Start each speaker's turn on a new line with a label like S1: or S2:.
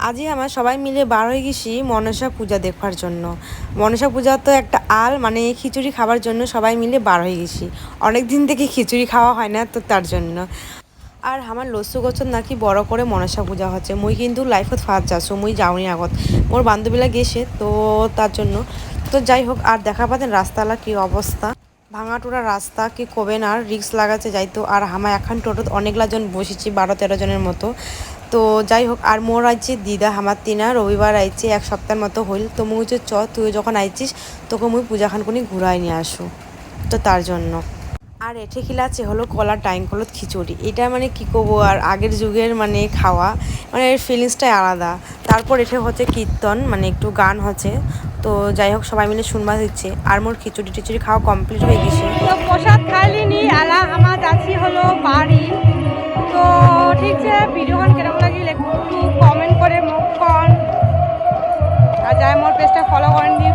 S1: আজই আমরা সবাই মিলে বার হয়ে গেছি মনসা পূজা দেখবার জন্য। মনসা পূজা তো একটা মানে খিচুড়ি খাবার জন্য সবাই মিলে বার হয়ে গেছি। অনেক দিন থেকে খিচুড়ি খাওয়া হয় না, তো তার জন্য। আর আমার লস্যু গছত নাকি বড় করে মনসা পূজা হচ্ছে। মুই কিন্তু লাইফত ফার্স্ট যাচ্ছ, মুই যাওনি আগত। মোর বান্ধবীরা গেছে, তো তার জন্য। তো যাই হোক, আর দেখা পাতেন রাস্তালা কি অবস্থা, ভাঙাটুরা রাস্তা, কি কবেন আর রিক্স লাগাচ্ছে যাইতো। আর আমার এখন টোটোত অনেকলা জন বসেছি, 12-13 জনের মতো। তো যাই হোক, আর মোর আইছে দিদা হামার তিনা রবিবার আইছে, এক সপ্তাহের মতো হইল। তো মুই হচ্ছে তুই যখন আইছিস তোকে মুই পূজাখান কোনি ঘুরাই নিয়ে আসু, তো তার জন্য। আর এঠে খিলাচ্ছে হলো কলার টাইম কলত খিচুড়ি। এটা মানে কি করবো, আর আগের যুগের মানে খাওয়া, মানে এর ফিলিংসটাই আলাদা। তারপর এঠে হচ্ছে কীর্তন, মানে একটু গান হচ্ছে। তো যাই হোক, সবাই মিলে শুনবা দিচ্ছে। আর মোর খিচুড়ি টিচুড়ি খাওয়া কমপ্লিট হয়ে গেছে।
S2: তো প্রসাদ খাইলি নি আলা আমার যাচ্ছি হলো বাড়ি। তো ঠিক আছে, ভিডিওখান কেরম লাগিল একটু কমেন্ট করে মুখ কন, আর যাই মোর পেজটা ফলো করেন দি